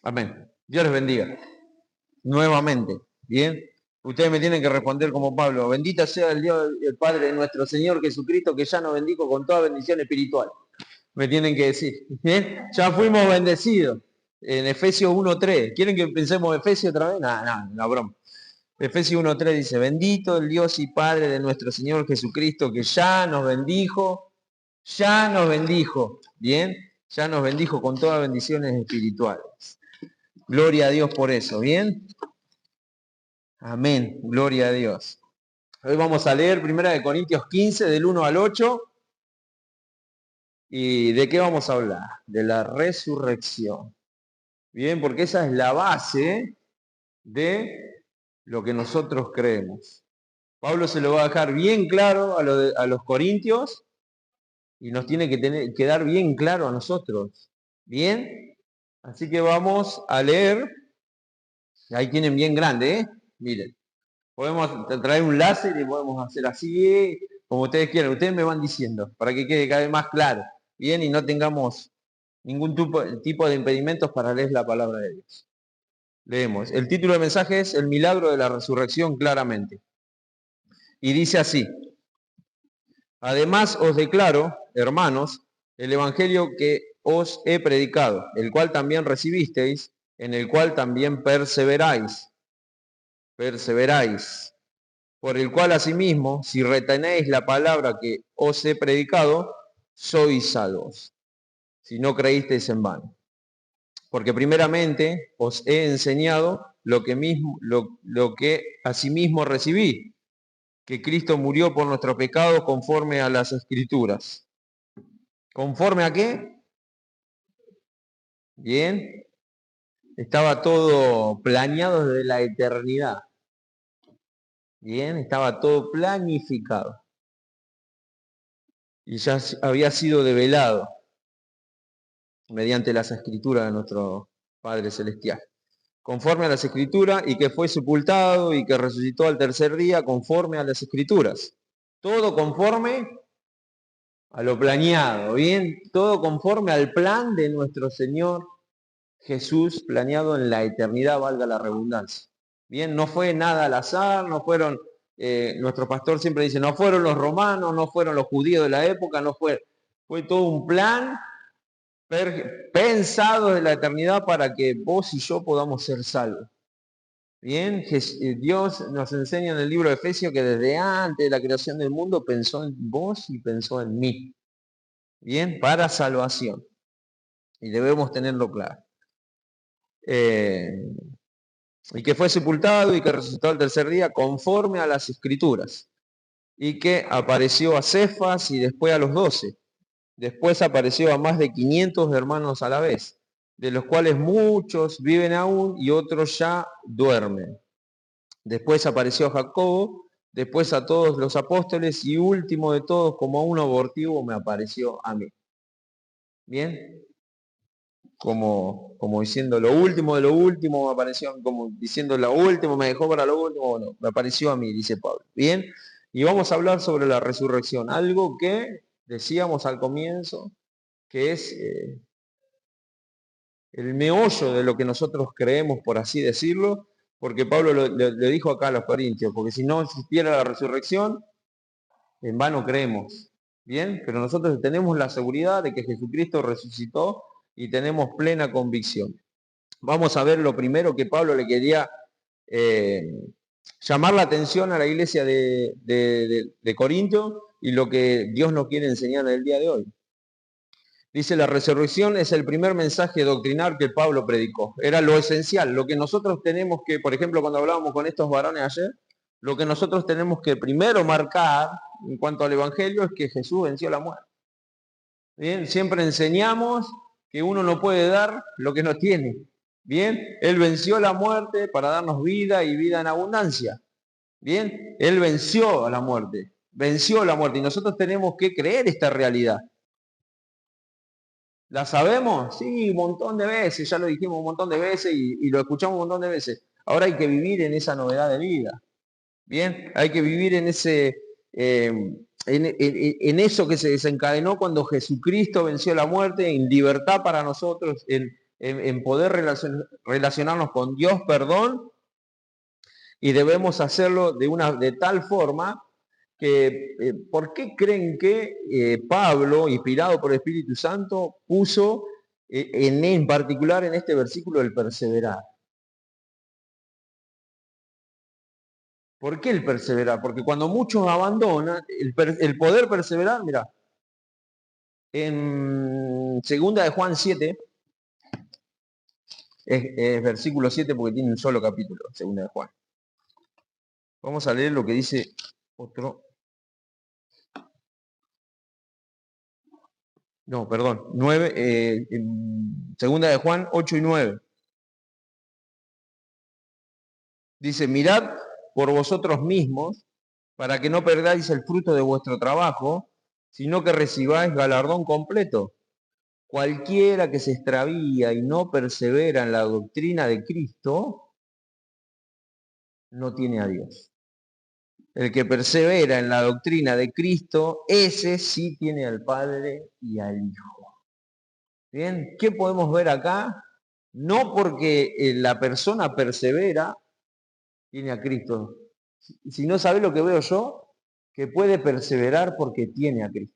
Amén. Dios les bendiga. Nuevamente. Bien. Ustedes me tienen que responder como Pablo. Bendita sea el Dios, el Padre de nuestro Señor Jesucristo, que ya nos bendijo con toda bendición espiritual. Me tienen que decir. Bien. Ya fuimos bendecidos. En Efesios 1:3. ¿Quieren que pensemos Efesios otra vez? No, una broma. Efesios 1:3 dice, bendito el Dios y Padre de nuestro Señor Jesucristo, que ya nos bendijo. Bien. Ya nos bendijo con todas bendiciones espirituales. Gloria a Dios por eso, ¿bien? Amén, gloria a Dios. Hoy vamos a leer 1 Corintios 15, del 1 al 8. ¿Y de qué vamos a hablar? De la resurrección. Bien, porque esa es la base de lo que nosotros creemos. Pablo se lo va a dejar bien claro a los corintios y nos tiene que quedar bien claro a nosotros. ¿Bien? Así que vamos a leer. Ahí tienen bien grande, ¿eh? Miren. Podemos traer un láser y podemos hacer así, como ustedes quieran. Ustedes me van diciendo, para que quede cada vez más claro. Bien, y no tengamos ningún tipo de impedimentos para leer la palabra de Dios. Leemos. El título del mensaje es El milagro de la resurrección claramente. Y dice así. Además os declaro, hermanos, el evangelio que os he predicado, el cual también recibisteis, en el cual también perseveráis. Por el cual asimismo, si retenéis la palabra que os he predicado, sois salvos, si no creísteis en vano. Porque primeramente os he enseñado lo que asimismo recibí, que Cristo murió por nuestros pecados conforme a las Escrituras. ¿Conforme a qué? Bien. Estaba todo planeado desde la eternidad. Bien, estaba todo planificado. Y ya había sido develado mediante las escrituras de nuestro Padre Celestial. Conforme a las escrituras, y que fue sepultado y que resucitó al tercer día, conforme a las escrituras. Todo conforme a lo planeado, ¿bien? Todo conforme al plan de nuestro Señor Jesús, planeado en la eternidad, valga la redundancia. Bien, no fue nada al azar, no fueron, nuestro pastor siempre dice, no fueron los romanos, no fueron los judíos de la época, fue todo un plan pensado de la eternidad para que vos y yo podamos ser salvos. Bien, Dios nos enseña en el libro de Efesios que desde antes de la creación del mundo pensó en vos y pensó en mí. Bien, para salvación. Y debemos tenerlo claro. Y que fue sepultado y que resucitó al tercer día conforme a las escrituras. Y que apareció a Cefas y después a los 12. Después apareció a más de 500 hermanos a la vez, de los cuales muchos viven aún y otros ya duermen. Después apareció a Jacobo, después a todos los apóstoles y último de todos, como un abortivo, me apareció a mí. ¿Bien? Como diciendo lo último de lo último, me apareció, como diciendo lo último, me dejó para lo último, bueno, me apareció a mí, dice Pablo. ¿Bien? Y vamos a hablar sobre la resurrección, algo que decíamos al comienzo, que es el meollo de lo que nosotros creemos, por así decirlo, porque Pablo le dijo acá a los corintios, porque si no existiera la resurrección, en vano creemos. Bien, pero nosotros tenemos la seguridad de que Jesucristo resucitó y tenemos plena convicción. Vamos a ver lo primero que Pablo le quería llamar la atención a la iglesia de Corinto y lo que Dios nos quiere enseñar en el día de hoy. Dice, la resurrección es el primer mensaje doctrinal que Pablo predicó. Era lo esencial, lo que nosotros tenemos que, por ejemplo, cuando hablábamos con estos varones ayer, lo que nosotros tenemos que primero marcar en cuanto al Evangelio es que Jesús venció la muerte. Bien, siempre enseñamos que uno no puede dar lo que no tiene. Bien, Él venció la muerte para darnos vida y vida en abundancia. Bien, Él venció a la muerte, y nosotros tenemos que creer esta realidad. ¿La sabemos? Sí, un montón de veces, ya lo dijimos un montón de veces y lo escuchamos un montón de veces. Ahora hay que vivir en esa novedad de vida. Bien, hay que vivir en ese, en eso que se desencadenó cuando Jesucristo venció la muerte, en libertad para nosotros, en en poder relacionarnos con Dios, perdón, y debemos hacerlo de tal forma que, ¿por qué creen que Pablo, inspirado por el Espíritu Santo, puso en particular en este versículo el perseverar? ¿Por qué el perseverar? Porque cuando muchos abandonan, el poder perseverar, mira, en 2 de Juan 7, es versículo 7 porque tiene un solo capítulo, 2 de Juan. Vamos a leer lo que dice otro. No, perdón, 9, en 2 de Juan 8 y 9. Dice, mirad por vosotros mismos, para que no perdáis el fruto de vuestro trabajo, sino que recibáis galardón completo. Cualquiera que se extravía y no persevera en la doctrina de Cristo, no tiene a Dios. El que persevera en la doctrina de Cristo, ese sí tiene al Padre y al Hijo. Bien, ¿qué podemos ver acá? No porque la persona persevera, tiene a Cristo. Si no sabe lo que veo yo, que puede perseverar porque tiene a Cristo.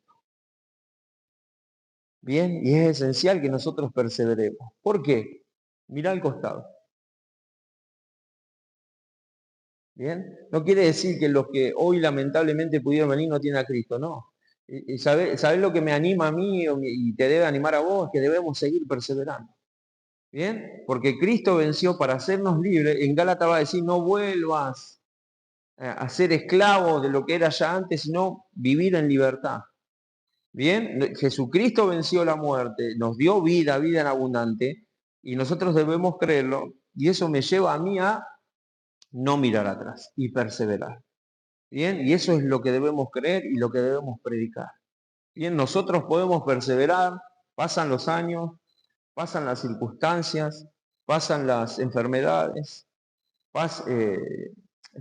Bien, y es esencial que nosotros perseveremos. ¿Por qué? Mirá al costado. Bien, no quiere decir que los que hoy lamentablemente pudieron venir no tienen a Cristo, no. Y ¿sabés lo que me anima a mí y te debe animar a vos? Que debemos seguir perseverando. Bien, porque Cristo venció para hacernos libres. En Gálatas va a decir, no vuelvas a ser esclavo de lo que era ya antes, sino vivir en libertad. Bien, Jesucristo venció la muerte, nos dio vida, vida en abundante, y nosotros debemos creerlo, y eso me lleva a mí a no mirar atrás y perseverar. Bien, y eso es lo que debemos creer y lo que debemos predicar. Bien, nosotros podemos perseverar, pasan los años, pasan las circunstancias, pasan las enfermedades,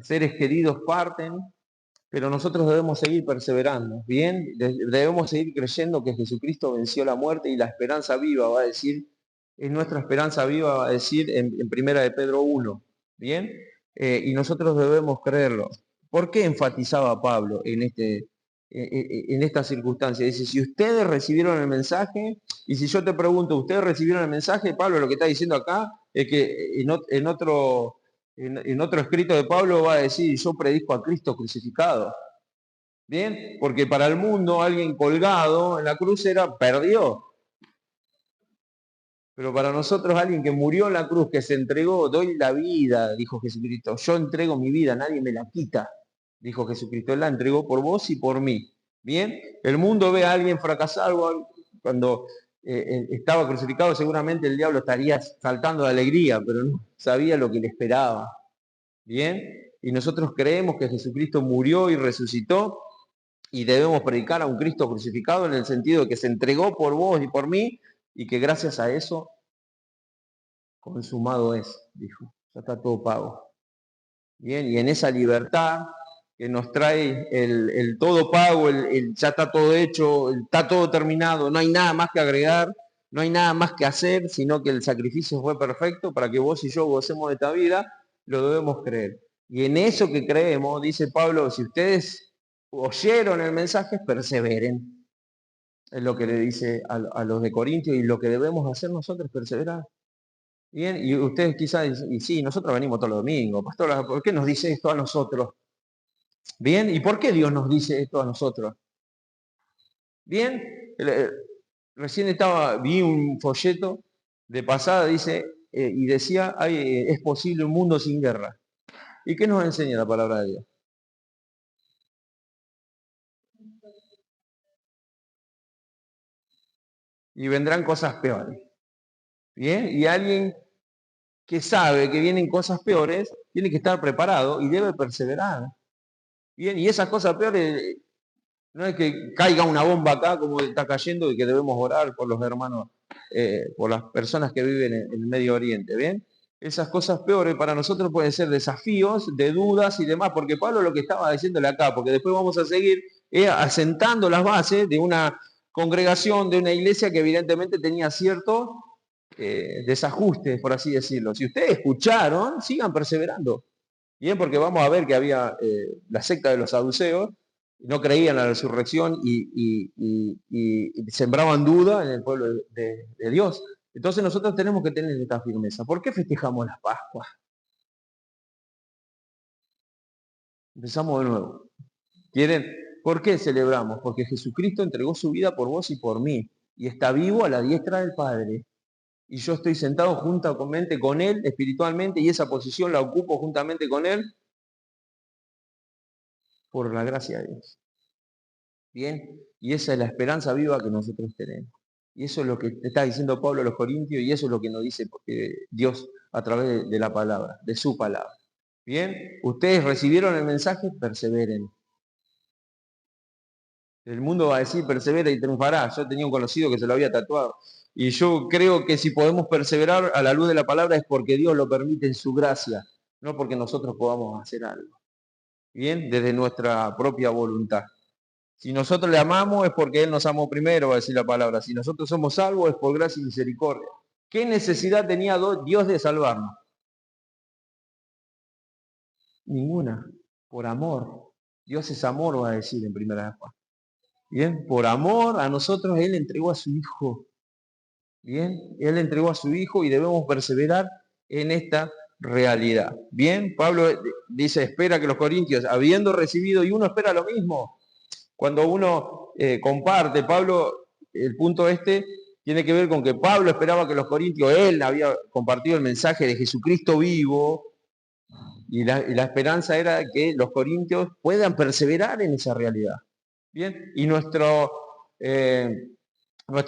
seres queridos parten, pero nosotros debemos seguir perseverando, ¿bien? Debemos seguir creyendo que Jesucristo venció la muerte y la esperanza viva, va a decir, es nuestra esperanza viva, va a decir en 1 de Pedro 1, ¿bien? Y nosotros debemos creerlo. ¿Por qué enfatizaba Pablo en esta circunstancia? Dice, si ustedes recibieron el mensaje, y si yo te pregunto, ¿ustedes recibieron el mensaje? Pablo lo que está diciendo acá es que en otro escrito de Pablo va a decir, yo predico a Cristo crucificado. Bien, porque para el mundo alguien colgado en la cruz perdió. Pero para nosotros alguien que murió en la cruz, que se entregó, doy la vida, dijo Jesucristo. Yo entrego mi vida, nadie me la quita, dijo Jesucristo. Él la entregó por vos y por mí. Bien, el mundo ve a alguien fracasado cuando estaba crucificado, seguramente el diablo estaría saltando de alegría, pero no sabía lo que le esperaba. Bien, y nosotros creemos que Jesucristo murió y resucitó y debemos predicar a un Cristo crucificado en el sentido de que se entregó por vos y por mí y que gracias a eso consumado es, dijo, ya está todo pago. Bien, y en esa libertad que nos trae el todo pago, ya está todo hecho, está todo terminado, no hay nada más que agregar, no hay nada más que hacer, sino que el sacrificio fue perfecto para que vos y yo gocemos de esta vida, lo debemos creer. Y en eso que creemos, dice Pablo, si ustedes oyeron el mensaje, perseveren. Es lo que le dice a los de Corintios y lo que debemos hacer nosotros, perseverar. Bien, y ustedes quizás dicen, y sí, nosotros venimos todos los domingos, pastor, ¿por qué nos dice esto a nosotros? Bien, ¿y por qué Dios nos dice esto a nosotros? Bien, recién vi un folleto de pasada, dice, y decía, es posible un mundo sin guerra. ¿Y qué nos enseña la palabra de Dios? Y vendrán cosas peores. Bien, y alguien que sabe que vienen cosas peores, tiene que estar preparado y debe perseverar. Bien, y esas cosas peores, no es que caiga una bomba acá como está cayendo y que debemos orar por los hermanos, por las personas que viven en el Medio Oriente, ¿bien? Esas cosas peores para nosotros pueden ser desafíos, de dudas y demás, porque Pablo lo que estaba diciéndole acá, porque después vamos a seguir asentando las bases de una congregación, de una iglesia que evidentemente tenía cierto desajustes, por así decirlo. Si ustedes escucharon, sigan perseverando. Bien, porque vamos a ver que había la secta de los saduceos, no creían en la resurrección y sembraban duda en el pueblo de Dios. Entonces nosotros tenemos que tener esta firmeza. ¿Por qué festejamos las Pascuas? Empezamos de nuevo. ¿Quieren? ¿Por qué celebramos? Porque Jesucristo entregó su vida por vos y por mí. Y está vivo a la diestra del Padre. Y yo estoy sentado juntamente con Él espiritualmente y esa posición la ocupo juntamente con Él por la gracia de Dios. Bien, y esa es la esperanza viva que nosotros tenemos. Y eso es lo que está diciendo Pablo a los Corintios y eso es lo que nos dice Dios a través de la palabra, de su palabra. Bien, ustedes recibieron el mensaje, perseveren. El mundo va a decir, persevera y triunfará. Yo tenía un conocido que se lo había tatuado. Y yo creo que si podemos perseverar a la luz de la palabra es porque Dios lo permite en su gracia, no porque nosotros podamos hacer algo. Bien, desde nuestra propia voluntad. Si nosotros le amamos es porque Él nos amó primero, va a decir la palabra. Si nosotros somos salvos es por gracia y misericordia. ¿Qué necesidad tenía Dios de salvarnos? Ninguna. Por amor. Dios es amor, va a decir en primera de Juan. Bien, por amor a nosotros Él entregó a su Hijo. Bien, Él entregó a su Hijo y debemos perseverar en esta realidad. Bien, Pablo dice, espera que los corintios, habiendo recibido, y uno espera lo mismo. Cuando uno comparte, Pablo, el punto este tiene que ver con que Pablo esperaba que los corintios, él había compartido el mensaje de Jesucristo vivo, y la esperanza era que los corintios puedan perseverar en esa realidad. Bien, y nuestro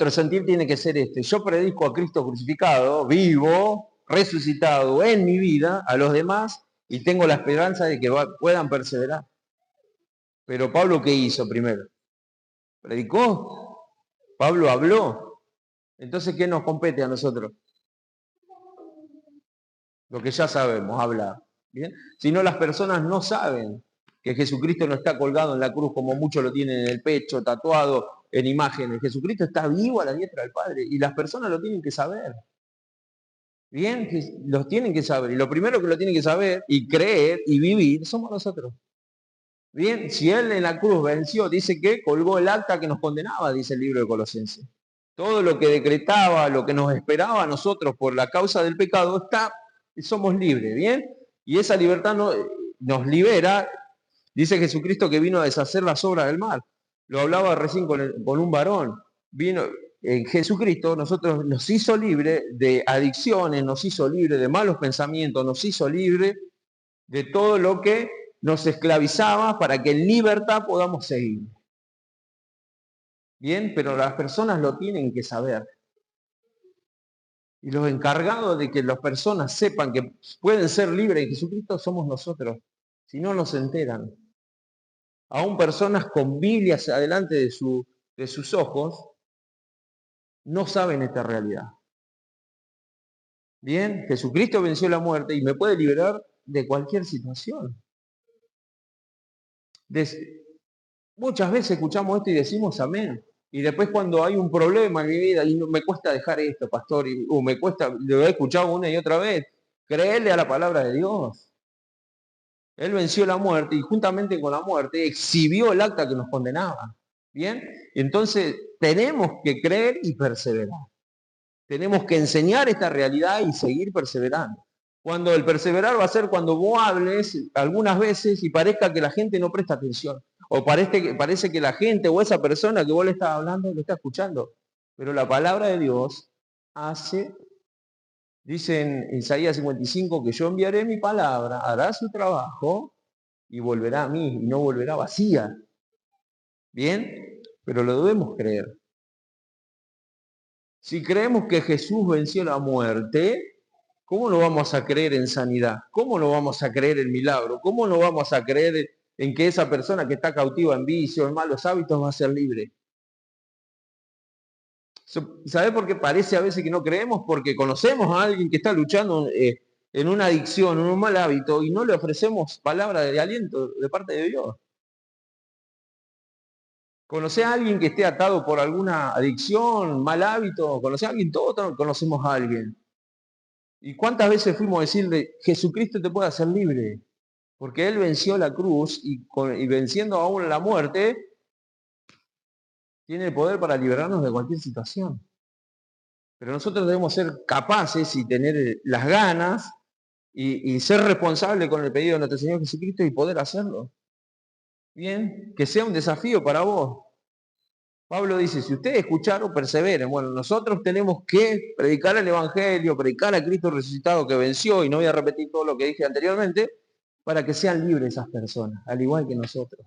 sentir tiene que ser este. Yo predico a Cristo crucificado, vivo, resucitado en mi vida, a los demás, y tengo la esperanza de que puedan perseverar. Pero Pablo, ¿qué hizo primero? Predicó. Pablo habló. Entonces, ¿qué nos compete a nosotros? Lo que ya sabemos, hablar. ¿Bien? Si no, las personas no saben que Jesucristo no está colgado en la cruz como muchos lo tienen en el pecho, tatuado en imágenes. Jesucristo está vivo a la diestra del Padre y las personas lo tienen que saber. Bien, los tienen que saber. Y lo primero que lo tienen que saber y creer y vivir somos nosotros. Bien, si Él en la cruz venció, dice que colgó el acta que nos condenaba, dice el libro de Colosenses. Todo lo que decretaba, lo que nos esperaba a nosotros por la causa del pecado, somos libres, ¿bien? Y esa libertad nos libera. Dice Jesucristo que vino a deshacer las obras del mal. Lo hablaba recién con un varón. Vino en Jesucristo, nosotros nos hizo libre de adicciones, nos hizo libre de malos pensamientos, nos hizo libre de todo lo que nos esclavizaba para que en libertad podamos seguir. Bien, pero las personas lo tienen que saber. Y los encargados de que las personas sepan que pueden ser libres en Jesucristo somos nosotros. Si no, nos enteran. Aún personas con Biblias adelante de sus ojos no saben esta realidad. Bien, Jesucristo venció la muerte y me puede liberar de cualquier situación. Muchas veces escuchamos esto y decimos amén. Y después cuando hay un problema en mi vida y me cuesta dejar esto, pastor, o me cuesta, lo he escuchado una y otra vez, creerle a la palabra de Dios. Él venció la muerte y juntamente con la muerte exhibió el acta que nos condenaba. ¿Bien? Entonces tenemos que creer y perseverar. Tenemos que enseñar esta realidad y seguir perseverando. Cuando el perseverar va a ser cuando vos hables algunas veces y parezca que la gente no presta atención. O parece que la gente o esa persona que vos le estás hablando lo está escuchando. Pero la palabra de Dios dice en Isaías 55 que yo enviaré mi palabra, hará su trabajo y volverá a mí y no volverá vacía. ¿Bien? Pero lo debemos creer. Si creemos que Jesús venció la muerte, ¿cómo no vamos a creer en sanidad? ¿Cómo no vamos a creer en milagro? ¿Cómo no vamos a creer en que esa persona que está cautiva en vicio, en malos hábitos, va a ser libre? ¿Sabe por qué parece a veces que no creemos? Porque conocemos a alguien que está luchando en una adicción, en un mal hábito, y no le ofrecemos palabra de aliento de parte de Dios. Conoce a alguien que esté atado por alguna adicción, mal hábito, conoce a alguien, todos conocemos a alguien. ¿Y cuántas veces fuimos a decirle, Jesucristo te puede hacer libre? Porque Él venció la cruz y venciendo aún la muerte, tiene el poder para liberarnos de cualquier situación. Pero nosotros debemos ser capaces y tener las ganas y ser responsables con el pedido de nuestro Señor Jesucristo y poder hacerlo. Bien, que sea un desafío para vos. Pablo dice, si ustedes escucharon, perseveren. Bueno, nosotros tenemos que predicar el Evangelio, predicar a Cristo resucitado que venció, y no voy a repetir todo lo que dije anteriormente, para que sean libres esas personas, al igual que nosotros.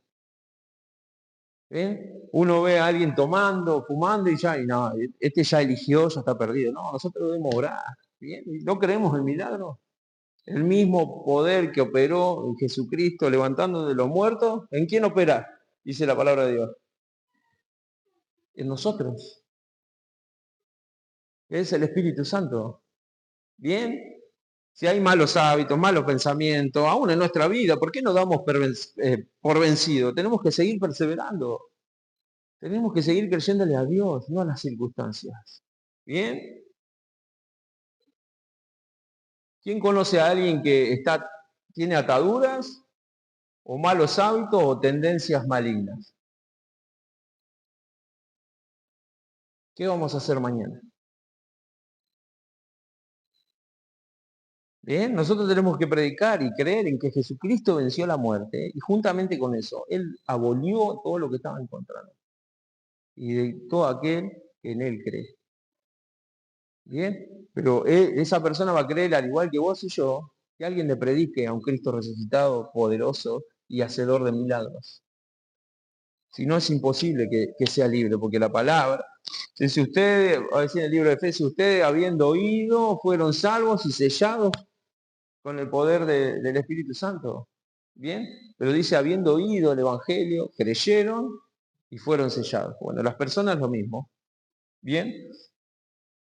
¿Bien? Uno ve a alguien tomando, fumando y ya, y no, este ya eligió, ya está perdido. No, nosotros debemos orar. ¿Bien? ¿No creemos el milagro? El mismo poder que operó en Jesucristo levantando de los muertos, ¿en quién opera? Dice la palabra de Dios. En nosotros. Es el Espíritu Santo. ¿Bien? Si hay malos hábitos, malos pensamientos, aún en nuestra vida, ¿por qué no damos por vencido? Tenemos que seguir perseverando. Tenemos que seguir creyéndole a Dios, no a las circunstancias. ¿Bien? ¿Quién conoce a alguien que tiene ataduras o malos hábitos o tendencias malignas? ¿Qué vamos a hacer mañana? Bien, nosotros tenemos que predicar y creer en que Jesucristo venció la muerte y juntamente con eso, Él abolió todo lo que estaba en contra de nosotros y de todo aquel que en Él cree. Bien, pero esa persona va a creer, al igual que vos y yo, que alguien le predique a un Cristo resucitado, poderoso y hacedor de milagros. Si no, es imposible que sea libre, porque la palabra, dice ustedes, a decir en el libro de Efesios, ustedes habiendo oído, fueron salvos y sellados con el poder del Espíritu Santo. Bien, pero dice, habiendo oído el Evangelio, creyeron y fueron sellados. Bueno, las personas lo mismo. Bien,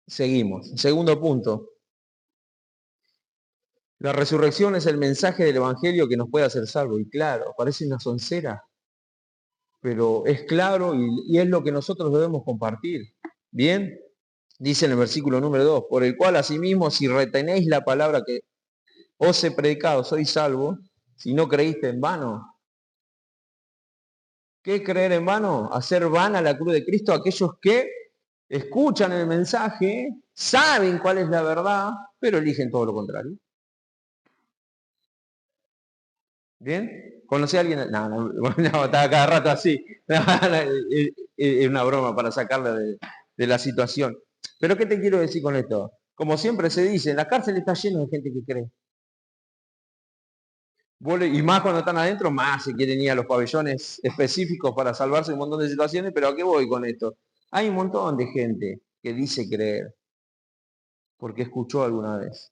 seguimos. Segundo punto. La resurrección es el mensaje del Evangelio que nos puede hacer salvos. Y claro, parece una soncera, pero es claro y es lo que nosotros debemos compartir. Bien, dice en el versículo número 2, por el cual asimismo si retenéis la palabra que os he predicado, sois salvos, si no creíste en vano. ¿Qué es creer en vano? Hacer vana la cruz de Cristo aquellos que escuchan el mensaje, saben cuál es la verdad, pero eligen todo lo contrario. ¿Bien? ¿Conocí a alguien? No, estaba cada rato así. Es una broma para sacarle de la situación. Pero ¿qué te quiero decir con esto? Como siempre se dice, la cárcel está llena de gente que cree. Y más cuando están adentro, más se quieren ir a los pabellones específicos para salvarse de un montón de situaciones, pero ¿a qué voy con esto? Hay un montón de gente que dice creer, porque escuchó alguna vez.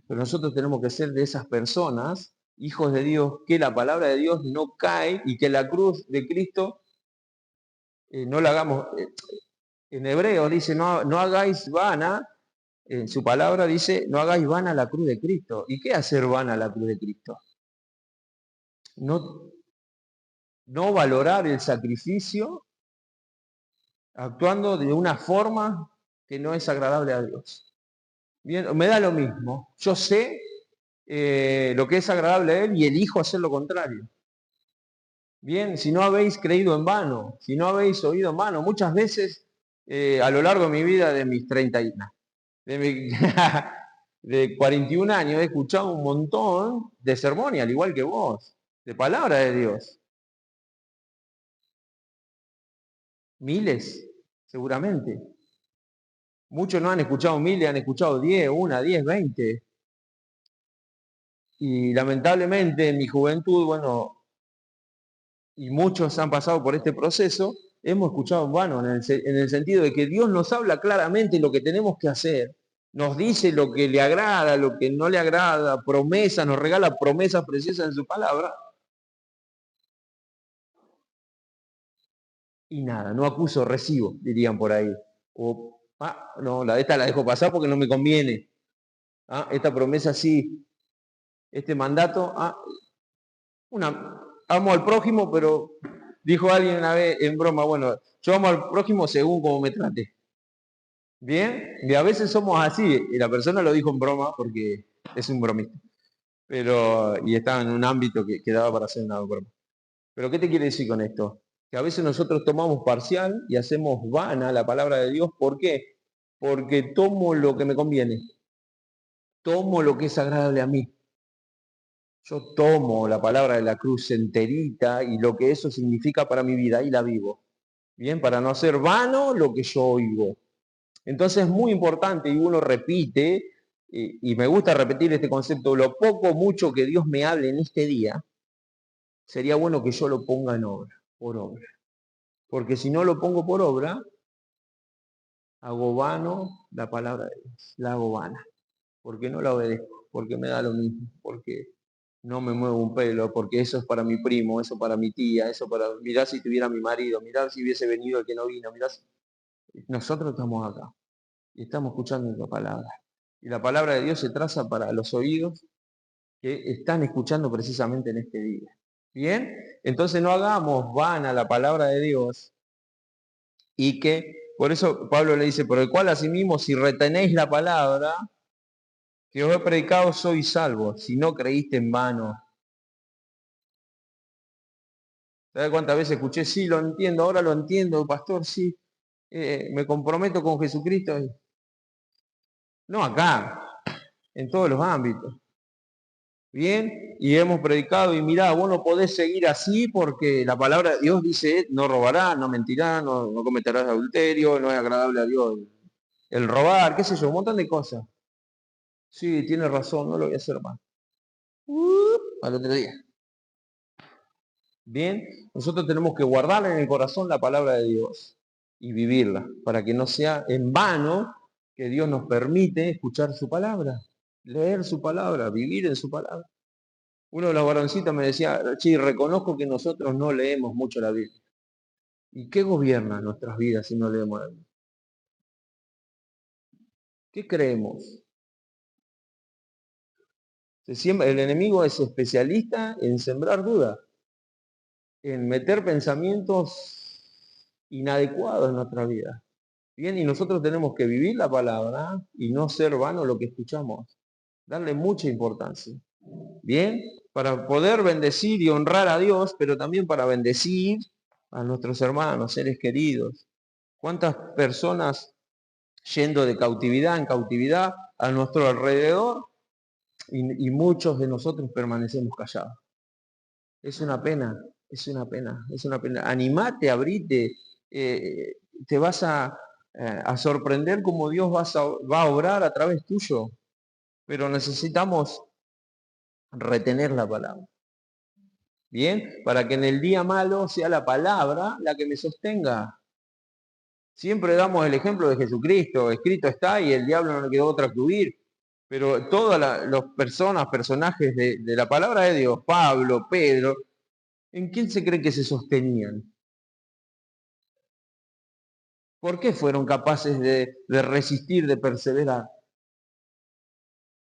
Pero nosotros tenemos que ser de esas personas, hijos de Dios, que la palabra de Dios no cae y que la cruz de Cristo no la hagamos. En hebreo dice, no hagáis vana, en su palabra dice, no hagáis vana la cruz de Cristo. ¿Y qué hacer vana la cruz de Cristo? No valorar el sacrificio actuando de una forma que no es agradable a Dios. Bien, me da lo mismo. Yo sé lo que es agradable a Él y elijo hacer lo contrario. Bien, si no habéis creído en vano, si no habéis oído en vano, muchas veces a lo largo de mi vida, de mis 30 y, de 41 años, he escuchado un montón de sermones, al igual que vos, de palabra de Dios. Miles, seguramente. Muchos no han escuchado miles, han escuchado 10, 10, 20. Y lamentablemente en mi juventud, bueno, y muchos han pasado por este proceso, hemos escuchado en vano, en el sentido de que Dios nos habla claramente lo que tenemos que hacer, nos dice lo que le agrada, lo que no le agrada, promesas, nos regala promesas preciosas en su palabra. Y nada, no acuso, recibo, dirían por ahí. O, no, esta la dejo pasar porque no me conviene. Esta promesa sí, este mandato, amo al prójimo, pero Dijo alguien una vez en broma, bueno, yo amo al prójimo según como me trate. ¿Bien? Y a veces somos así, y la persona lo dijo en broma porque es un bromista. Pero, y estaba en un ámbito que daba para hacer una broma. Pero ¿qué te quiere decir con esto? Que a veces nosotros tomamos parcial y hacemos vana la palabra de Dios. ¿Por qué? Porque tomo lo que me conviene. Tomo lo que es agradable a mí. Yo tomo la palabra de la cruz enterita y lo que eso significa para mi vida y la vivo. Bien, para no hacer vano lo que yo oigo. Entonces es muy importante y uno repite, y me gusta repetir este concepto, lo poco o mucho que Dios me hable en este día, sería bueno que yo lo ponga en obra, por obra. Porque si no lo pongo por obra, hago vano la palabra de Dios, la hago vana. Porque no la obedezco, porque me da lo mismo, porque no me muevo un pelo, porque eso es para mi primo, eso para mi tía, eso para, mirá si tuviera mi marido, mirá si hubiese venido el que no vino, mirá si... Nosotros estamos acá y estamos escuchando la palabra. Y la palabra de Dios se traza para los oídos que están escuchando precisamente en este día. ¿Bien? Entonces no hagamos vana la palabra de Dios y que, por eso Pablo le dice, por el cual asimismo si retenéis la palabra que os he predicado sois salvos, si no creíste en vano. ¿Sabes cuántas veces escuché? Sí, lo entiendo, ahora lo entiendo, pastor, sí, me comprometo con Jesucristo. No acá, en todos los ámbitos. Bien, y hemos predicado y mirá, vos no podés seguir así porque la palabra de Dios dice, no robarás, no mentirás, no cometerás adulterio, no es agradable a Dios el robar, qué sé yo, un montón de cosas. Sí, tiene razón, no lo voy a hacer más. Al otro día. Bien, nosotros tenemos que guardar en el corazón la palabra de Dios y vivirla, para que no sea en vano que Dios nos permite escuchar su palabra, leer su palabra, vivir en su palabra. Uno de los varoncitos me decía, sí, reconozco que nosotros no leemos mucho la Biblia. ¿Y qué gobierna nuestras vidas si no leemos la Biblia? ¿Qué creemos? El enemigo es especialista en sembrar dudas, en meter pensamientos inadecuados en nuestra vida. Bien, y nosotros tenemos que vivir la palabra y no ser vano lo que escuchamos. Darle mucha importancia. Bien, para poder bendecir y honrar a Dios, pero también para bendecir a nuestros hermanos, seres queridos. ¿Cuántas personas yendo de cautividad en cautividad a nuestro alrededor y muchos de nosotros permanecemos callados? Es una pena, es una pena, es una pena. Animate, abrite, te vas a sorprender cómo Dios va a obrar a través tuyo, pero necesitamos retener la palabra. Bien, para que en el día malo sea la palabra la que me sostenga. Siempre damos el ejemplo de Jesucristo, escrito está y el diablo no le quedó otra que huir. Pero todas las personas, personajes de la palabra de Dios, Pablo, Pedro, ¿en quién se cree que se sostenían? ¿Por qué fueron capaces de resistir, de perseverar?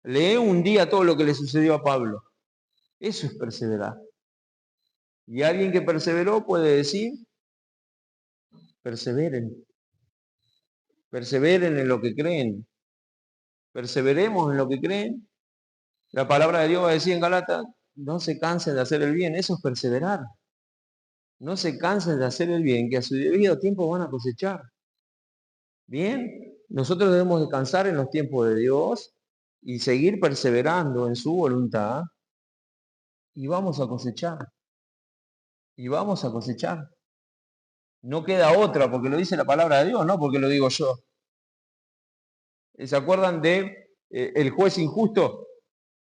Lee un día todo lo que le sucedió a Pablo. Eso es perseverar. Y alguien que perseveró puede decir, perseveren. Perseveren en lo que creen. Perseveremos en lo que creen. La palabra de Dios va a decir en Galata, no se cansen de hacer el bien. Eso es perseverar. No se cansen de hacer el bien, que a su debido tiempo van a cosechar. Bien, nosotros debemos descansar en los tiempos de Dios y seguir perseverando en su voluntad y vamos a cosechar. Y vamos a cosechar. No queda otra, porque lo dice la palabra de Dios, no porque lo digo yo. ¿Se acuerdan de el juez injusto?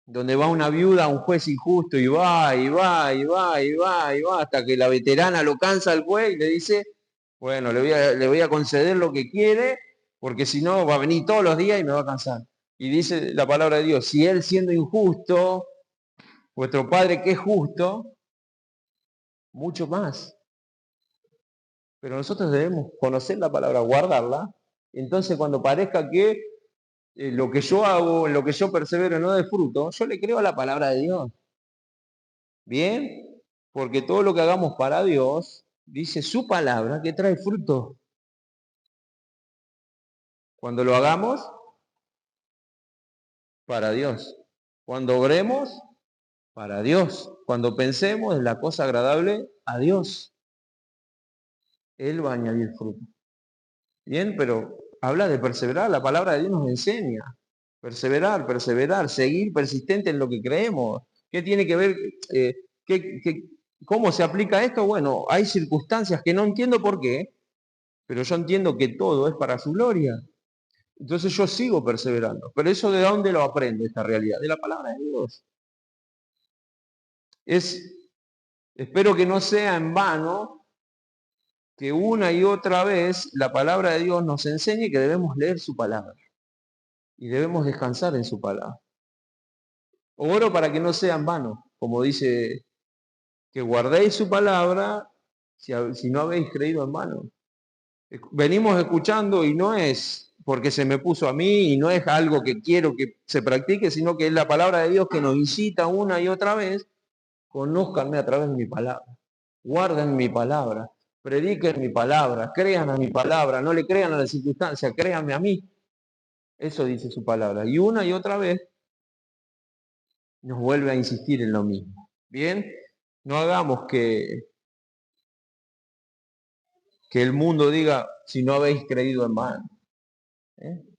Donde va una viuda a un juez injusto y va, y va, y va, y va, y va, hasta que la veterana lo cansa al juez y le dice, bueno, le voy a conceder lo que quiere, porque si no va a venir todos los días y me va a cansar. Y dice la palabra de Dios, si él siendo injusto, vuestro Padre que es justo, mucho más. Pero nosotros debemos conocer la palabra, guardarla. Entonces cuando parezca que lo que yo hago, en lo que yo persevero no de fruto, yo le creo a la palabra de Dios. ¿Bien? Porque todo lo que hagamos para Dios, dice su palabra, que trae fruto. Cuando lo hagamos, para Dios. Cuando obremos, para Dios. Cuando pensemos en la cosa agradable, a Dios. Él va a añadir fruto. Bien, pero habla de perseverar. La palabra de Dios nos enseña. Perseverar, perseverar, seguir persistente en lo que creemos. ¿Qué tiene que ver? ¿Cómo se aplica esto? Bueno, hay circunstancias que no entiendo por qué, pero yo entiendo que todo es para su gloria. Entonces yo sigo perseverando. Pero eso, ¿de dónde lo aprendo, esta realidad? De la palabra de Dios. Espero que no sea en vano que una y otra vez la palabra de Dios nos enseñe que debemos leer su palabra y debemos descansar en su palabra. Oro para que no sea en vano, como dice, que guardéis su palabra si no habéis creído en vano. Venimos escuchando y no es porque se me puso a mí y no es algo que quiero que se practique, sino que es la palabra de Dios que nos incita una y otra vez. Conózcanme a través de mi palabra, guarden mi palabra, prediquen mi palabra, crean a mi palabra, no le crean a la circunstancia, créanme a mí. Eso dice su palabra. Y una y otra vez nos vuelve a insistir en lo mismo. Bien, no hagamos que el mundo diga, si no habéis creído en vano.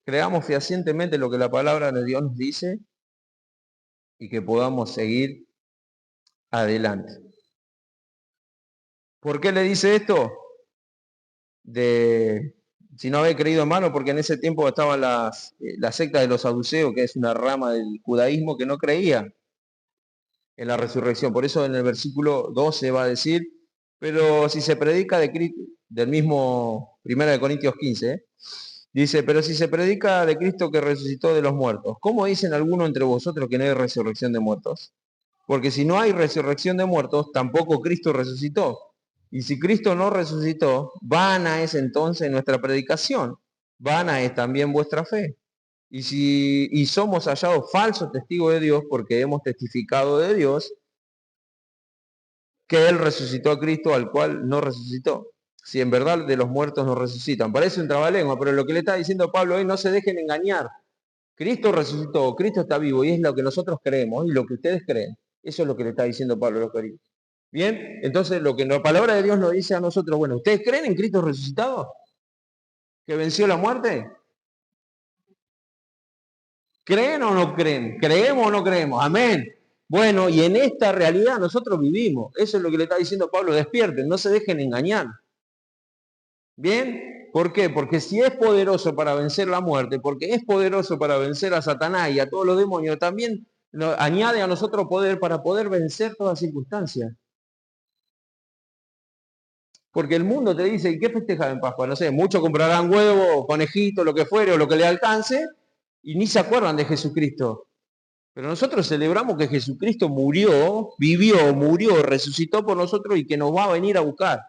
Creamos fehacientemente lo que la palabra de Dios nos dice y que podamos seguir adelante. ¿Por qué le dice esto? Si no habéis creído en vano, porque en ese tiempo estaba la secta de los saduceos, que es una rama del judaísmo que no creía en la resurrección. Por eso en el versículo 12 va a decir, pero si se predica de Cristo, del mismo 1 Corintios 15, dice, pero si se predica de Cristo que resucitó de los muertos, ¿cómo dicen algunos entre vosotros que no hay resurrección de muertos? Porque si no hay resurrección de muertos, tampoco Cristo resucitó. Y si Cristo no resucitó, vana es entonces nuestra predicación, vana es también vuestra fe. Y somos hallados falsos testigos de Dios porque hemos testificado de Dios que Él resucitó a Cristo al cual no resucitó. Si en verdad de los muertos no resucitan. Parece un trabalengua, pero lo que le está diciendo Pablo hoy, no se dejen engañar. Cristo resucitó, Cristo está vivo y es lo que nosotros creemos y lo que ustedes creen. Eso es lo que le está diciendo Pablo a los Corintios. Bien, entonces lo que la palabra de Dios nos dice a nosotros, bueno, ¿ustedes creen en Cristo resucitado? ¿Que venció la muerte? ¿Creen o no creen? ¿Creemos o no creemos? Amén. Bueno, y en esta realidad nosotros vivimos. Eso es lo que le está diciendo Pablo, despierten, no se dejen engañar. ¿Bien? ¿Por qué? Porque si es poderoso para vencer la muerte, porque es poderoso para vencer a Satanás y a todos los demonios, también añade a nosotros poder para poder vencer todas circunstancias. Porque el mundo te dice, ¿y qué festejas en Pascua? No sé, muchos comprarán huevos, conejitos, lo que fuere, o lo que le alcance, y ni se acuerdan de Jesucristo. Pero nosotros celebramos que Jesucristo murió, vivió, murió, resucitó por nosotros y que nos va a venir a buscar.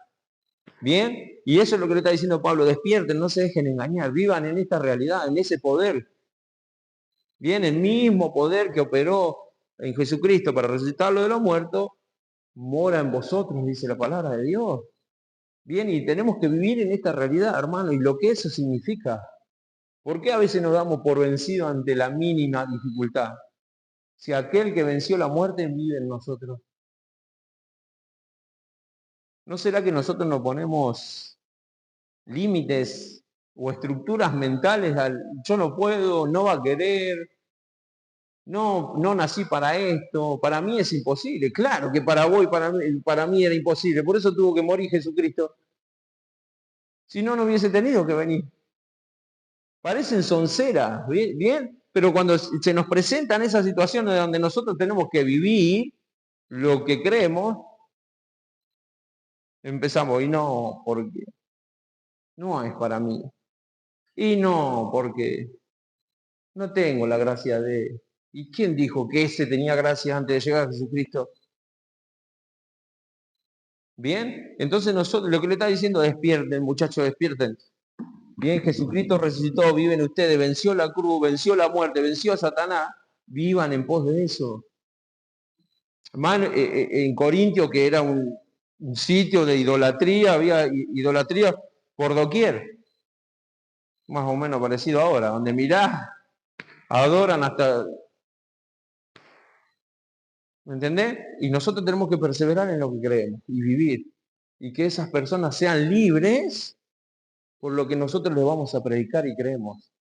¿Bien? Y eso es lo que le está diciendo Pablo, despierten, no se dejen engañar, vivan en esta realidad, en ese poder. Bien, el mismo poder que operó en Jesucristo para resucitarlo de los muertos, mora en vosotros, dice la palabra de Dios. Bien, y tenemos que vivir en esta realidad, hermano, y lo que eso significa. ¿Por qué a veces nos damos por vencidos ante la mínima dificultad? Si aquel que venció la muerte vive en nosotros. ¿No será que nosotros nos ponemos límites o estructuras mentales al yo no puedo, no va a querer, no nací para esto, para mí es imposible? Claro que para vos y para mí era imposible, por eso tuvo que morir Jesucristo. Si no, no hubiese tenido que venir. Parecen sonceras, ¿bien? Pero cuando se nos presentan esas situaciones donde nosotros tenemos que vivir lo que creemos, empezamos, y no, porque no es para mí. Y no, porque no tengo la gracia de... ¿Y quién dijo que ese tenía gracia antes de llegar a Jesucristo? Bien, entonces nosotros, lo que le está diciendo, despierten, muchachos, despierten. Bien, Jesucristo resucitó, viven ustedes, venció la cruz, venció la muerte, venció a Satanás, vivan en pos de eso. En Corintio, que era un sitio de idolatría, había idolatría por doquier, más o menos parecido ahora, donde mirás, adoran hasta, ¿me entendés? Y nosotros tenemos que perseverar en lo que creemos y vivir, y que esas personas sean libres por lo que nosotros les vamos a predicar y creemos,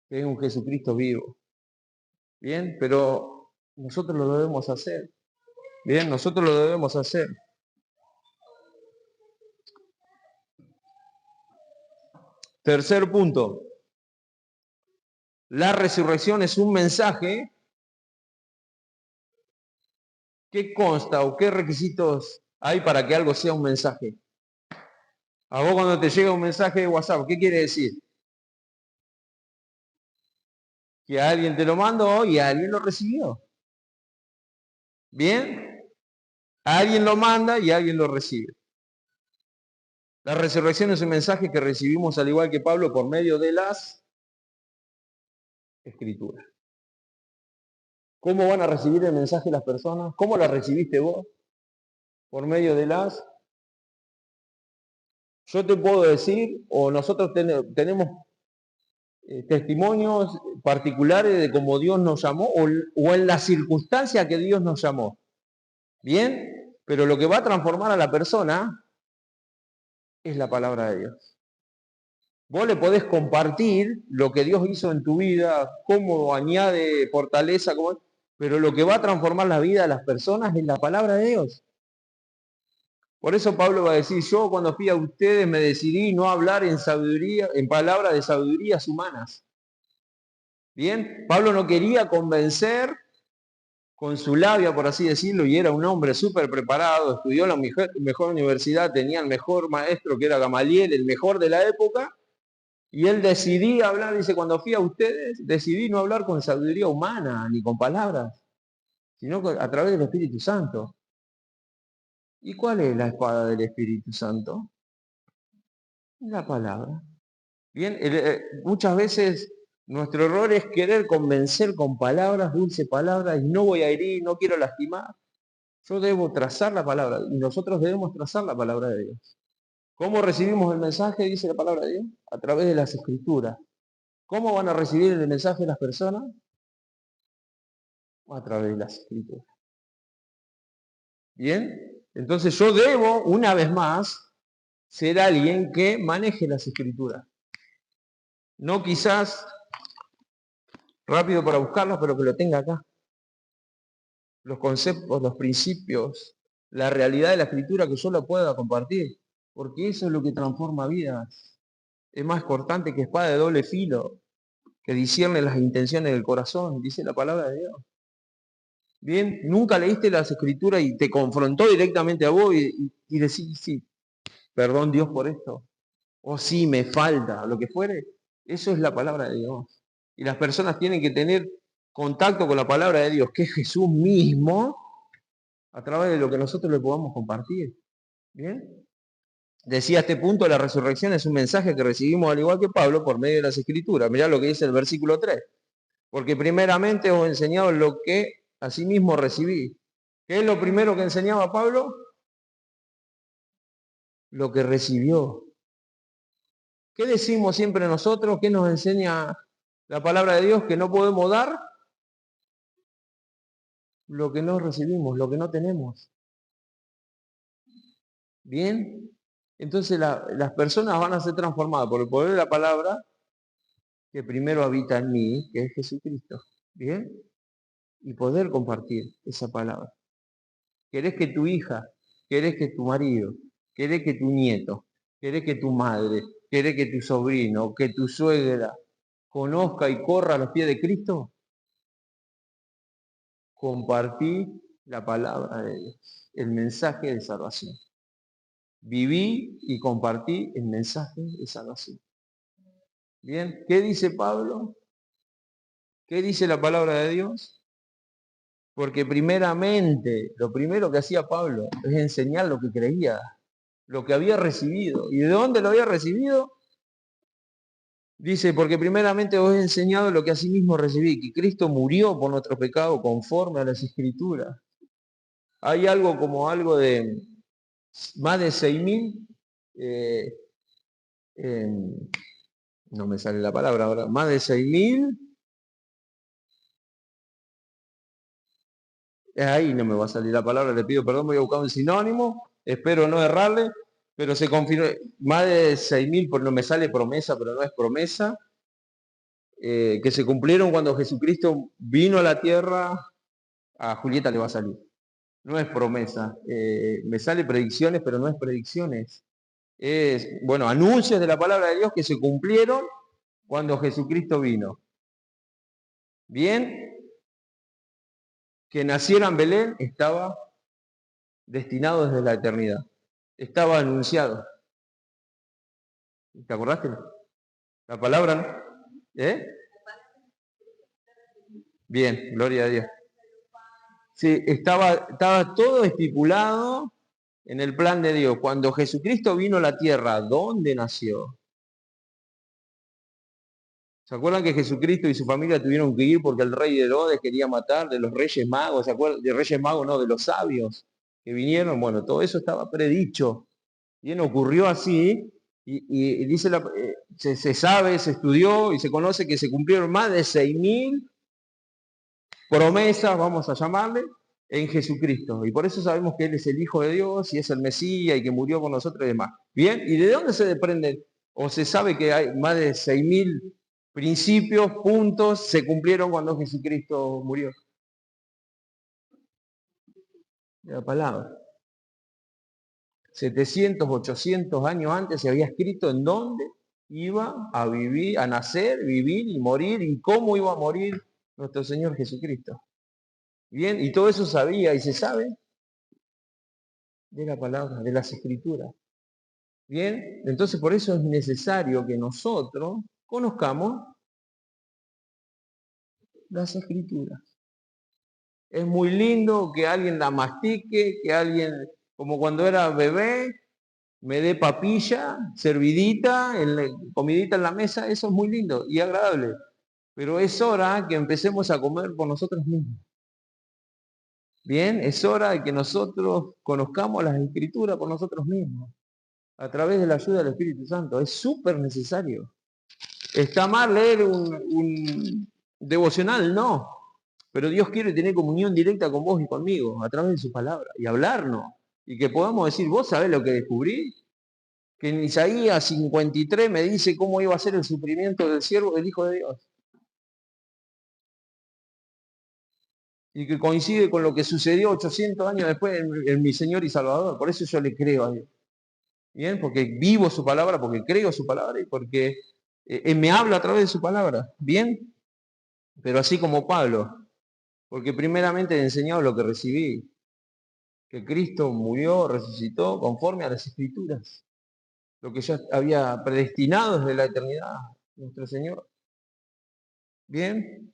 que es un Jesucristo vivo. Bien, pero nosotros lo debemos hacer. Bien, nosotros lo debemos hacer. Tercer punto. La resurrección es un mensaje. ¿Qué consta o qué requisitos hay para que algo sea un mensaje? A vos cuando te llega un mensaje de WhatsApp, ¿qué quiere decir? Que alguien te lo mandó y alguien lo recibió. ¿Bien? Alguien lo manda y alguien lo recibe. La resurrección es un mensaje que recibimos al igual que Pablo por medio de las Escrituras. ¿Cómo van a recibir el mensaje las personas? ¿Cómo la recibiste vos? Por medio de las... Yo te puedo decir, o nosotros tenemos testimonios particulares de cómo Dios nos llamó o en la circunstancia que Dios nos llamó. ¿Bien? Pero lo que va a transformar a la persona es la palabra de Dios. Vos le podés compartir lo que Dios hizo en tu vida, cómo añade fortaleza, pero lo que va a transformar la vida de las personas es la palabra de Dios. Por eso Pablo va a decir, yo cuando fui a ustedes me decidí no hablar en sabiduría, en palabras de sabidurías humanas. Bien, Pablo no quería convencer con su labia, por así decirlo, y era un hombre súper preparado, estudió en la mejor universidad, tenía el mejor maestro que era Gamaliel, el mejor de la época, y él decidía hablar, dice, cuando fui a ustedes, decidí no hablar con sabiduría humana, ni con palabras, sino a través del Espíritu Santo. ¿Y cuál es la espada del Espíritu Santo? La palabra. Bien, muchas veces nuestro error es querer convencer con palabras, dulces palabras, y no voy a herir, no quiero lastimar. Yo debo trazar la palabra, y nosotros debemos trazar la palabra de Dios. ¿Cómo recibimos el mensaje, dice la palabra de Dios? A través de las Escrituras. ¿Cómo van a recibir el mensaje las personas? A través de las Escrituras. Bien, entonces yo debo, una vez más, ser alguien que maneje las Escrituras. No quizás rápido para buscarlas, pero que lo tenga acá. Los conceptos, los principios, la realidad de la Escritura que yo la pueda compartir. Porque eso es lo que transforma vidas. Es más cortante que espada de doble filo, que discierne las intenciones del corazón, dice la palabra de Dios. Bien, nunca leíste las Escrituras y te confrontó directamente a vos y decís, sí, perdón Dios por esto. O sí, me falta, lo que fuere. Eso es la palabra de Dios. Y las personas tienen que tener contacto con la palabra de Dios, que es Jesús mismo, a través de lo que nosotros le podamos compartir. ¿Bien? Decía a este punto, la resurrección es un mensaje que recibimos al igual que Pablo por medio de las Escrituras. Mirá lo que dice el versículo 3. Porque primeramente os he enseñado lo que asimismo recibí. ¿Qué es lo primero que enseñaba Pablo? Lo que recibió. ¿Qué decimos siempre nosotros? ¿Qué nos enseña la palabra de Dios? Que no podemos dar lo que no recibimos, lo que no tenemos. ¿Bien? Entonces las personas van a ser transformadas por el poder de la palabra que primero habita en mí, que es Jesucristo. ¿Bien? Y poder compartir esa palabra. ¿Querés que tu hija, querés que tu marido, querés que tu nieto, querés que tu madre, querés que tu sobrino, que tu suegra conozca y corra a los pies de Cristo? Compartí la palabra de Dios, el mensaje de salvación. Viví y compartí el mensaje de salvación. Bien, ¿qué dice Pablo? ¿Qué dice la palabra de Dios? Porque primeramente, lo primero que hacía Pablo es enseñar lo que creía, lo que había recibido. ¿Y de dónde lo había recibido? Dice, porque primeramente os he enseñado lo que asimismo recibí, que Cristo murió por nuestro pecado conforme a las Escrituras. Hay algo de más de 6.000, no me sale la palabra ahora, más de 6.000, ahí no me va a salir la palabra, le pido perdón, voy a buscar un sinónimo, espero no errarle, pero se confirmó, más de 6.000, no me sale promesa, pero no es promesa, que se cumplieron cuando Jesucristo vino a la tierra. A Julieta le va a salir. No es promesa. Me sale predicciones, pero no es predicciones. Es, bueno, anuncios de la palabra de Dios que se cumplieron cuando Jesucristo vino. Bien, que naciera en Belén estaba destinado desde la eternidad. Estaba anunciado. ¿Te acordaste? La palabra, ¿no? ¿Eh? Bien, gloria a Dios. Sí, estaba todo estipulado en el plan de Dios. Cuando Jesucristo vino a la tierra, ¿dónde nació? ¿Se acuerdan que Jesucristo y su familia tuvieron que ir porque el rey de Herodes quería matar de los reyes magos? ¿Se acuerdan? De reyes magos, no, de los sabios que vinieron. Bueno, todo eso estaba predicho. Bien, ocurrió así y dice se sabe, se estudió y se conoce que se cumplieron más de 6.000 promesas, vamos a llamarle, en Jesucristo. Y por eso sabemos que Él es el Hijo de Dios y es el Mesías y que murió por nosotros y demás. Bien, ¿y de dónde se desprende o se sabe que hay más de 6.000 principios, puntos, se cumplieron cuando Jesucristo murió? De la palabra. 700, 800 años antes se había escrito en dónde iba a vivir, a nacer, vivir y morir y cómo iba a morir nuestro Señor Jesucristo. Bien, y todo eso sabía y se sabe de la palabra, de las escrituras. Bien, entonces por eso es necesario que nosotros conozcamos las escrituras. Es muy lindo que alguien la mastique, que alguien, como cuando era bebé, me dé papilla, servidita, comidita en la mesa, eso es muy lindo y agradable. Pero es hora que empecemos a comer por nosotros mismos. Bien, es hora de que nosotros conozcamos las escrituras por nosotros mismos, a través de la ayuda del Espíritu Santo. Es súper necesario. ¿Está mal leer un devocional? No. Pero Dios quiere tener comunión directa con vos y conmigo, a través de su palabra, y hablarnos. Y que podamos decir, ¿vos sabés lo que descubrí? Que en Isaías 53 me dice cómo iba a ser el sufrimiento del siervo del Hijo de Dios. Y que coincide con lo que sucedió 800 años después en mi Señor y Salvador. Por eso yo le creo a Dios. Bien, porque vivo su palabra, porque creo su palabra y porque Él me habla a través de su palabra. Bien, pero así como Pablo, porque primeramente he enseñado lo que recibí, que Cristo murió, resucitó conforme a las Escrituras, lo que ya había predestinado desde la eternidad nuestro Señor. Bien,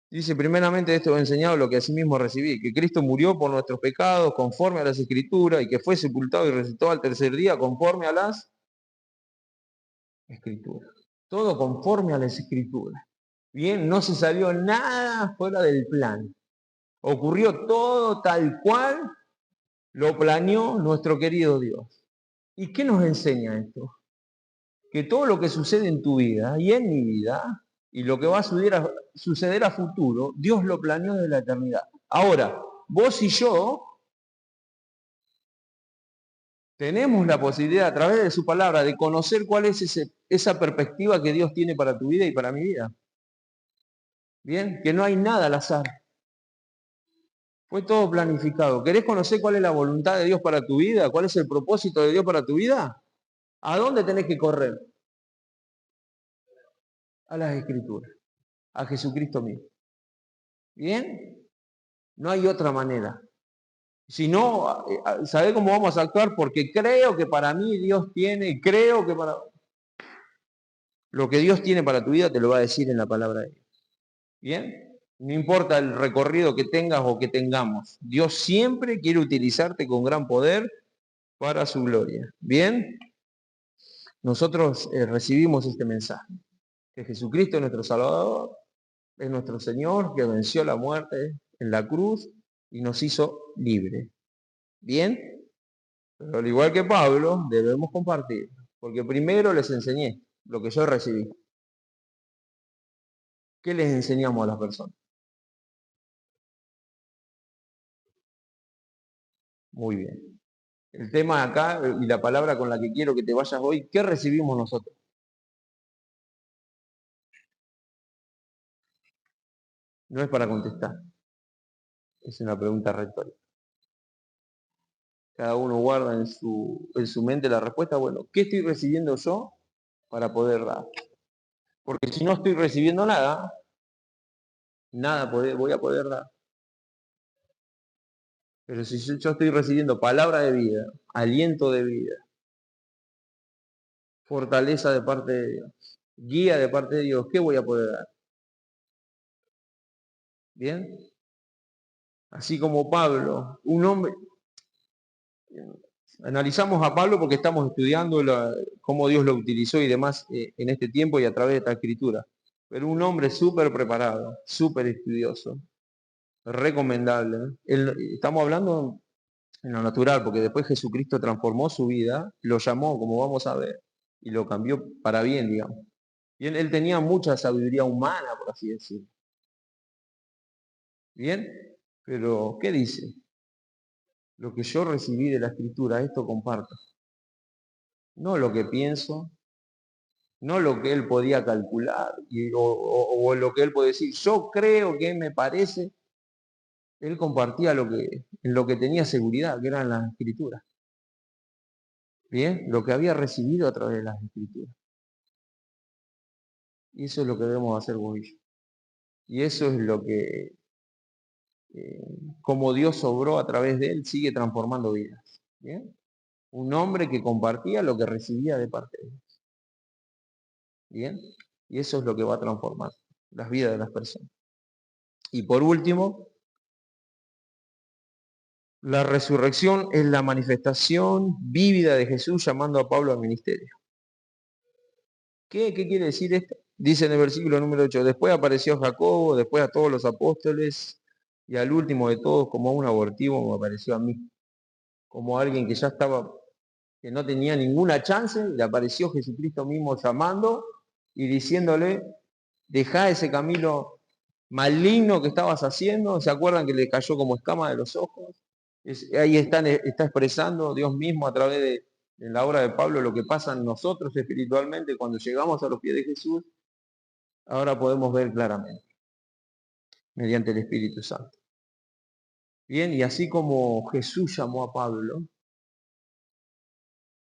dice primeramente esto he enseñado lo que asimismo recibí, que Cristo murió por nuestros pecados conforme a las Escrituras y que fue sepultado y resucitó al tercer día conforme a las Escrituras. Todo conforme a las Escrituras. Bien, no se salió nada fuera del plan. Ocurrió todo tal cual lo planeó nuestro querido Dios. ¿Y qué nos enseña esto? Que todo lo que sucede en tu vida y en mi vida, y lo que va a suceder a futuro, Dios lo planeó desde la eternidad. Ahora, vos y yo tenemos la posibilidad a través de su palabra de conocer cuál es esa perspectiva que Dios tiene para tu vida y para mi vida. Bien, que no hay nada al azar. Fue todo planificado. ¿Querés conocer cuál es la voluntad de Dios para tu vida? ¿Cuál es el propósito de Dios para tu vida? ¿A dónde tenés que correr? A las Escrituras, a Jesucristo mismo. ¿Bien? No hay otra manera. Si no, ¿sabés cómo vamos a actuar? Porque creo que para mí Dios tiene, creo que para... Lo que Dios tiene para tu vida te lo va a decir en la palabra de Dios. ¿Bien? No importa el recorrido que tengas o que tengamos. Dios siempre quiere utilizarte con gran poder para su gloria. ¿Bien? Nosotros recibimos este mensaje. Que Jesucristo es nuestro Salvador, es nuestro Señor, que venció la muerte en la cruz y nos hizo libres. ¿Bien? Pero al igual que Pablo, debemos compartir, porque primero les enseñé lo que yo recibí. ¿Qué les enseñamos a las personas? Muy bien. El tema acá y la palabra con la que quiero que te vayas hoy, ¿qué recibimos nosotros? No es para contestar, es una pregunta retórica. Cada uno guarda en su mente la respuesta, bueno, ¿qué estoy recibiendo yo para poder dar? Porque si no estoy recibiendo nada, nada voy a poder dar. Pero si yo estoy recibiendo palabra de vida, aliento de vida, fortaleza de parte de Dios, guía de parte de Dios, ¿qué voy a poder dar? ¿Bien? Así como Pablo, un hombre, analizamos a Pablo porque estamos estudiando cómo Dios lo utilizó y demás en este tiempo y a través de esta escritura. Pero un hombre súper preparado, súper estudioso, recomendable. Estamos hablando en lo natural, porque después Jesucristo transformó su vida, lo llamó, como vamos a ver, y lo cambió para bien, digamos. Bien, él tenía mucha sabiduría humana, por así decirlo. Bien, pero ¿qué dice? Lo que yo recibí de la escritura, esto comparto. No lo que pienso, no lo que él podía calcular o lo que él puede decir. Yo creo que me parece, él compartía en lo que tenía seguridad, que eran las escrituras. Bien, lo que había recibido a través de las escrituras. Y eso es lo que debemos hacer vos y yo. Y eso es lo que, como Dios obró a través de él, sigue transformando vidas. ¿Bien? Un hombre que compartía lo que recibía de parte de Dios. ¿Bien? Y eso es lo que va a transformar las vidas de las personas. Y por último, la resurrección es la manifestación vívida de Jesús llamando a Pablo al ministerio. ¿Qué quiere decir esto? Dice en el versículo número 8, después apareció Jacobo, después a todos los apóstoles, y al último de todos, como un abortivo, me apareció a mí, como alguien que ya estaba, que no tenía ninguna chance, le apareció Jesucristo mismo llamando y diciéndole, dejá ese camino maligno que estabas haciendo. ¿Se acuerdan que le cayó como escama de los ojos? Ahí está expresando Dios mismo a través de en la obra de Pablo lo que pasa en nosotros espiritualmente cuando llegamos a los pies de Jesús. Ahora podemos ver claramente mediante el Espíritu Santo. Bien, y así como Jesús llamó a Pablo,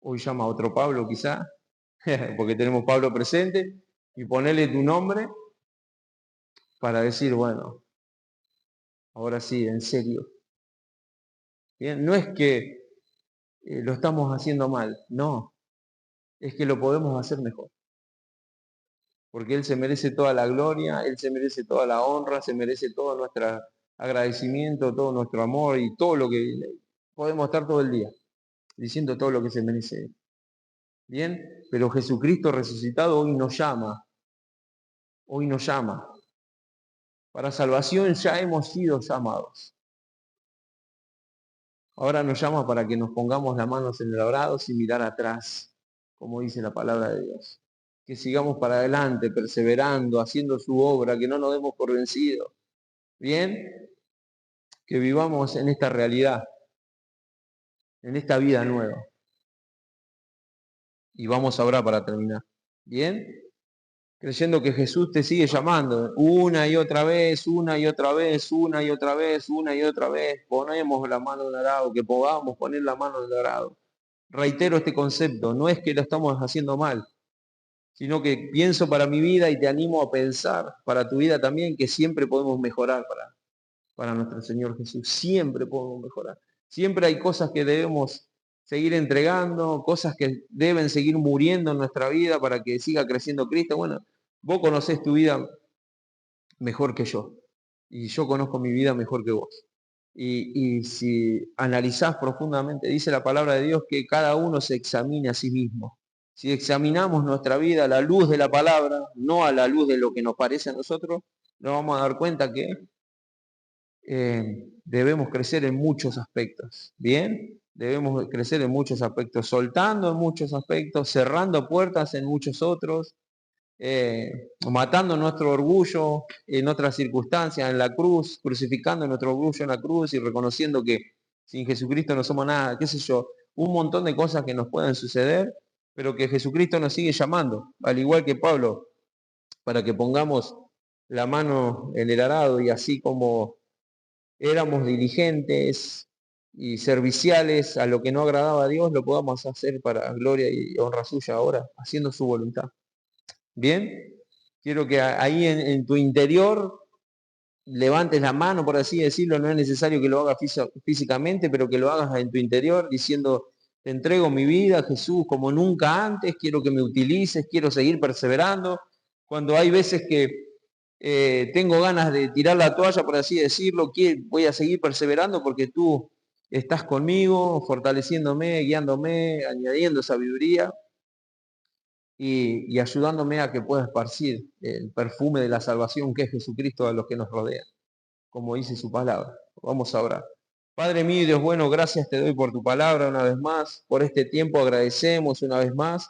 hoy llama a otro Pablo quizá, porque tenemos Pablo presente, y ponerle tu nombre para decir, bueno, ahora sí, en serio. Bien, no es que lo estamos haciendo mal, no, es que lo podemos hacer mejor. Porque Él se merece toda la gloria, Él se merece toda la honra, se merece todo nuestro agradecimiento, todo nuestro amor y todo lo que podemos estar todo el día diciendo todo lo que se merece. Bien, pero Jesucristo resucitado hoy nos llama. Para salvación ya hemos sido llamados. Ahora nos llama para que nos pongamos las manos en el arado sin mirar atrás, como dice la palabra de Dios. Que sigamos para adelante, perseverando, haciendo su obra, que no nos demos por vencidos. Bien, que vivamos en esta realidad, en esta vida nueva. Y vamos ahora para terminar. Bien, creyendo que Jesús te sigue llamando una y otra vez, una y otra vez, una y otra vez, una y otra vez. Ponemos la mano en el arado, que podamos poner la mano en el arado. Reitero este concepto, no es que lo estamos haciendo mal, sino que pienso para mi vida y te animo a pensar para tu vida también que siempre podemos mejorar para nuestro Señor Jesús. Siempre podemos mejorar. Siempre hay cosas que debemos seguir entregando, cosas que deben seguir muriendo en nuestra vida para que siga creciendo Cristo. Bueno, vos conocés tu vida mejor que yo y yo conozco mi vida mejor que vos. Y si analizás profundamente, dice la palabra de Dios que cada uno se examine a sí mismo. Si examinamos nuestra vida a la luz de la palabra, no a la luz de lo que nos parece a nosotros, nos vamos a dar cuenta que debemos crecer en muchos aspectos, ¿bien? Debemos crecer en muchos aspectos, soltando en muchos aspectos, cerrando puertas en muchos otros, matando nuestro orgullo en otras circunstancias, en la cruz, crucificando nuestro orgullo en la cruz y reconociendo que sin Jesucristo no somos nada, qué sé yo, un montón de cosas que nos pueden suceder, pero que Jesucristo nos sigue llamando, al igual que Pablo, para que pongamos la mano en el arado y así como éramos diligentes y serviciales a lo que no agradaba a Dios, lo podamos hacer para gloria y honra suya ahora, haciendo su voluntad. Bien, quiero que ahí en tu interior levantes la mano, por así decirlo, no es necesario que lo hagas físicamente, pero que lo hagas en tu interior diciendo, te entrego mi vida, Jesús, como nunca antes, quiero que me utilices, quiero seguir perseverando. Cuando hay veces que tengo ganas de tirar la toalla, por así decirlo, voy a seguir perseverando porque tú estás conmigo, fortaleciéndome, guiándome, añadiendo sabiduría y ayudándome a que pueda esparcir el perfume de la salvación que es Jesucristo a los que nos rodean, como dice su palabra. Vamos a orar. Padre mío y Dios bueno, gracias te doy por tu palabra una vez más, por este tiempo agradecemos una vez más,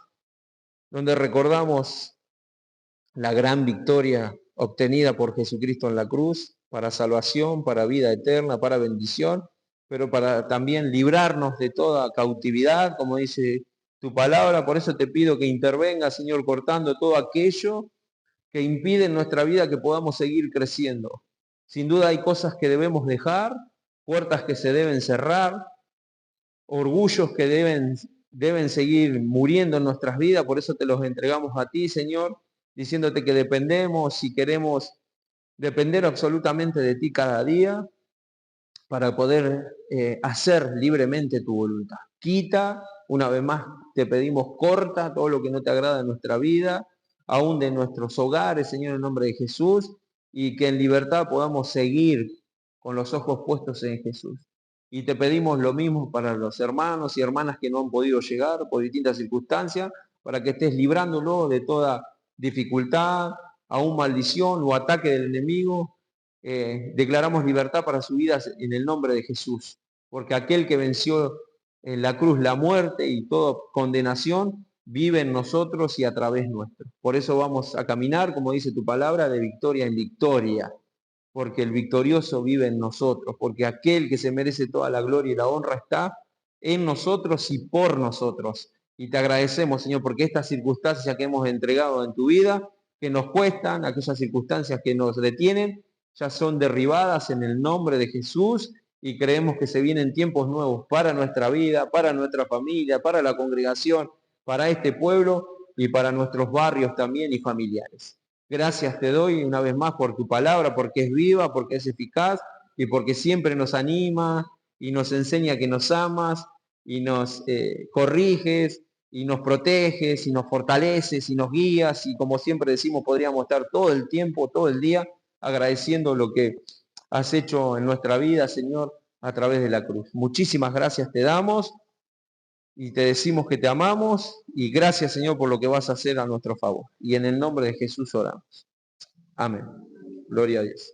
donde recordamos la gran victoria obtenida por Jesucristo en la cruz, para salvación, para vida eterna, para bendición, pero para también librarnos de toda cautividad, como dice tu palabra. Por eso te pido que intervenga, Señor, cortando todo aquello que impide en nuestra vida que podamos seguir creciendo. Sin duda hay cosas que debemos dejar, puertas que se deben cerrar, orgullos que deben seguir muriendo en nuestras vidas, por eso te los entregamos a ti, Señor, diciéndote que dependemos y queremos depender absolutamente de ti cada día para poder hacer libremente tu voluntad. Quita, una vez más te pedimos, corta todo lo que no te agrada en nuestra vida, aún de nuestros hogares, Señor, en nombre de Jesús, y que en libertad podamos seguir con los ojos puestos en Jesús. Y te pedimos lo mismo para los hermanos y hermanas que no han podido llegar por distintas circunstancias, para que estés librándolos de toda dificultad, aún maldición o ataque del enemigo. Declaramos libertad para su vida en el nombre de Jesús, porque aquel que venció en la cruz la muerte y toda condenación, vive en nosotros y a través nuestro. Por eso vamos a caminar, como dice tu palabra, de victoria en victoria, porque el victorioso vive en nosotros, porque aquel que se merece toda la gloria y la honra está en nosotros y por nosotros. Y te agradecemos, Señor, porque estas circunstancias que hemos entregado en tu vida, que nos cuestan, aquellas circunstancias que nos detienen, ya son derribadas en el nombre de Jesús y creemos que se vienen tiempos nuevos para nuestra vida, para nuestra familia, para la congregación, para este pueblo y para nuestros barrios también y familiares. Gracias te doy una vez más por tu palabra, porque es viva, porque es eficaz y porque siempre nos anima y nos enseña que nos amas y nos corriges y nos proteges y nos fortaleces y nos guías y como siempre decimos podríamos estar todo el tiempo, todo el día agradeciendo lo que has hecho en nuestra vida, Señor, a través de la cruz. Muchísimas gracias te damos y te decimos que te amamos y gracias, Señor, por lo que vas a hacer a nuestro favor. Y en el nombre de Jesús oramos. Amén. Gloria a Dios.